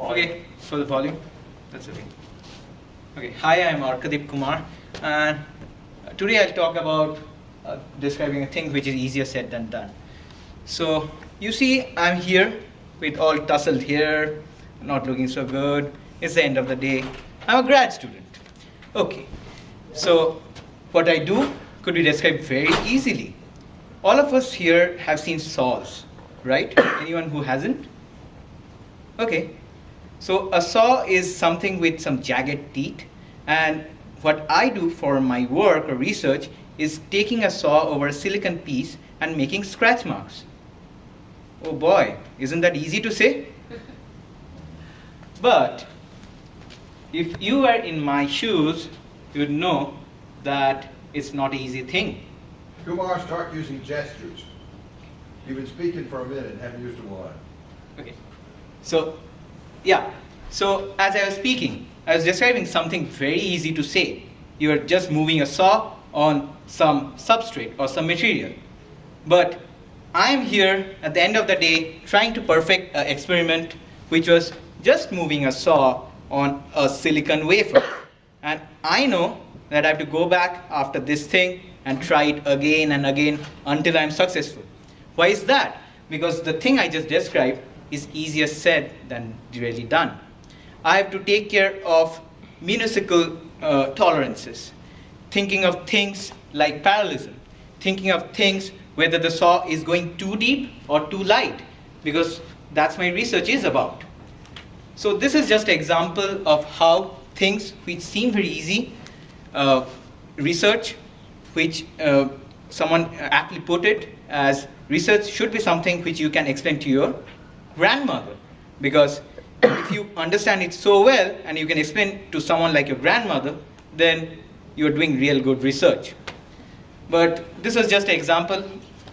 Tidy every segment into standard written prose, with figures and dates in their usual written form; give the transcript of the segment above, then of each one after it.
Okay, for the volume, that's okay. Okay, hi, I'm Kumar, and today I'll talk about describing a thing which is easier said than done. So, you see, I'm here with all tousled hair, not looking so good. It's the end of the day. I'm a grad student. Okay, so what I do could be described very easily. All of us here have seen saws, right? Anyone who hasn't? Okay, so a saw is something with some jagged teeth, and what I do for my work or research is taking a saw over a silicon piece and making scratch marks. Oh boy, isn't that easy to say? But if you were in my shoes, you'd know that it's not an easy thing. Kumar, start using gestures. You've been speaking for a minute and haven't used a while. Okay. So, yeah. So, as I was speaking, I was describing something very easy to say. You're just moving a saw on some substrate or some material. But I am here at the end of the day trying to perfect an experiment which was just moving a saw on a silicon wafer. And I know that I have to go back after this thing and try it again and again until I'm successful. Why is that? Because the thing I just described is easier said than really done. I have to take care of minuscule tolerances, thinking of things like parallelism, thinking of things whether the saw is going too deep or too light, because that's my research is about. So this is just an example of how things which seem very easy, research, which someone aptly put it as research should be something which you can explain to your grandmother, because if you understand it so well and you can explain to someone like your grandmother, then you're doing real good research. But this was just an example.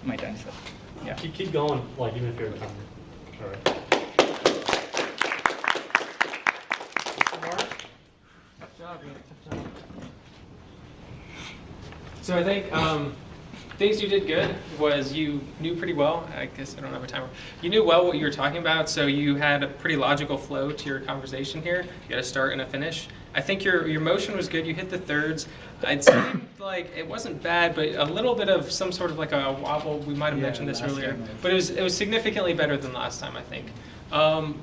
My time, sir. Yeah. Keep going, like even if you're done. All right. So I think things you did good was you knew pretty well. I guess I don't have a timer. You knew well what you were talking about, so you had a pretty logical flow to your conversation here. You had a start and a finish. I think your motion was good. You hit the thirds. It seemed like it wasn't bad, but a little bit of some sort of like a wobble. We might have mentioned this earlier, but it was significantly better than last time, I think.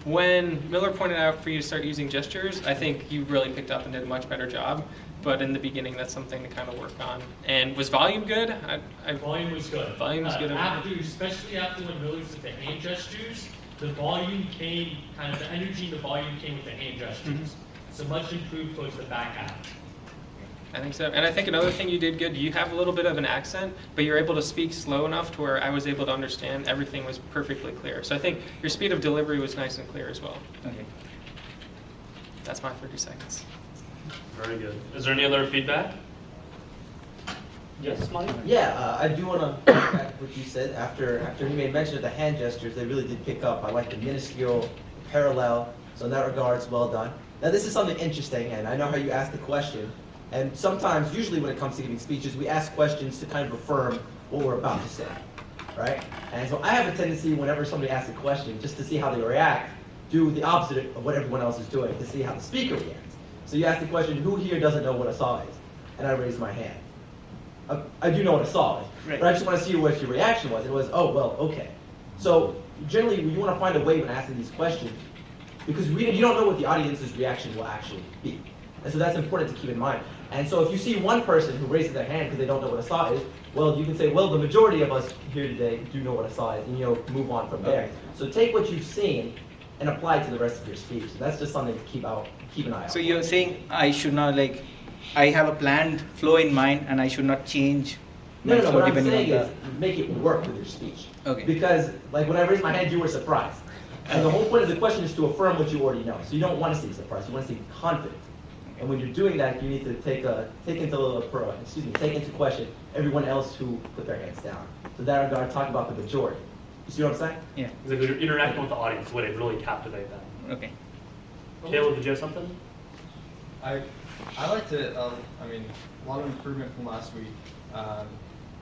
When Miller pointed out for you to start using gestures, I think you really picked up and did a much better job. But in the beginning, that's something to kind of work on. And was volume good? Volume was good. Volume was good. Especially after when Miller did the hand gestures, the volume came, kind of the energy and the volume came with the hand gestures. Mm-hmm. So much improved towards the back half. I think so. And I think another thing you did good, you have a little bit of an accent, but you're able to speak slow enough to where I was able to understand everything was perfectly clear. So I think your speed of delivery was nice and clear as well. Okay. That's my 30 seconds. Very good. Is there any other feedback? Yes, Mike? Yeah, I do want to back what you said. After he made mention of the hand gestures, they really did pick up. I like the minuscule, parallel. So in that regards, well done. Now this is something interesting, and I know how you asked the question. And sometimes, usually when it comes to giving speeches, we ask questions to kind of affirm what we're about to say, right? And so I have a tendency, whenever somebody asks a question, just to see how they react, do the opposite of what everyone else is doing, to see how the speaker reacts. So you ask the question, who here doesn't know what a saw is? And I raised my hand. I do know what a saw is, right. But I just want to see what your reaction was. It was, oh, well, okay. So generally, you want to find a way when asking these questions, because you don't know what the audience's reaction will actually be. And so that's important to keep in mind. And so if you see one person who raises their hand because they don't know what a saw is, well, you can say, well, the majority of us here today do know what a saw is, and move on from there. So take what you've seen and apply it to the rest of your speech. So that's just something to keep an eye out. So you're saying I should not I have a planned flow in mind and I should not change my No, flow what I'm depending saying on is make it work with your speech. Okay. Because when I raised my hand, you were surprised. And the whole point of the question is to affirm what you already know. So you don't want to seem surprised, you want to seem confident. And when you're doing that, you need to take into question everyone else who put their hands down. So in that regard, talk about the majority. You see what I'm saying? Yeah. If you're interacting with the audience, would it really captivate them? Okay. Caleb, did you have something? I like to, a lot of improvement from last week.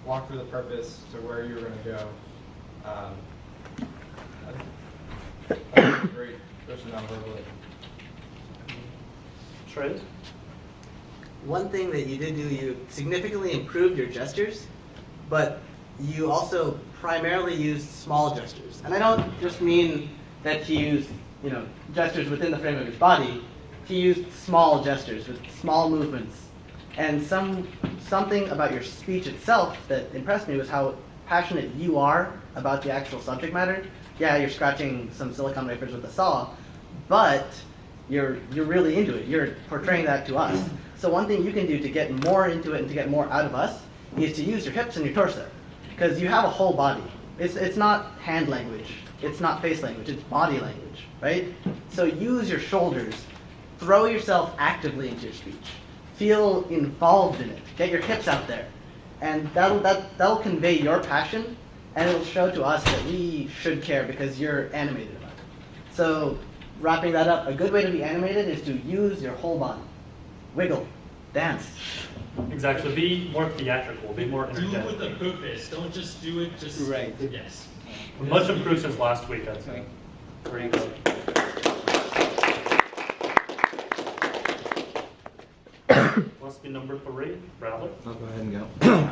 Walk through the purpose to where you were going to go. That was great. especially non-verbally. Trey? One thing that you did do, you significantly improved your gestures, but you also primarily used small gestures. And I don't just mean that he used, gestures within the frame of his body. He used small gestures with small movements. And something about your speech itself that impressed me was how passionate you are about the actual subject matter. Yeah, you're scratching some silicon wafers with a saw, but you're really into it. You're portraying that to us. So one thing you can do to get more into it and to get more out of us is to use your hips and your torso, because you have a whole body. It's not hand language. It's not face language. It's body language, right? So use your shoulders. Throw yourself actively into your speech. Feel involved in it. Get your hips out there, and that'll convey your passion, and it'll show to us that we should care because you're animated about it. So, wrapping that up, a good way to be animated is to use your whole body. Wiggle, dance. Exactly. Be more theatrical. Be more Do it energetic. with a purpose. Don't just do it just. Right. Yes. Much improved since last week, I'd say. There you go. Must be number 3, Bradley. I'll go ahead and go.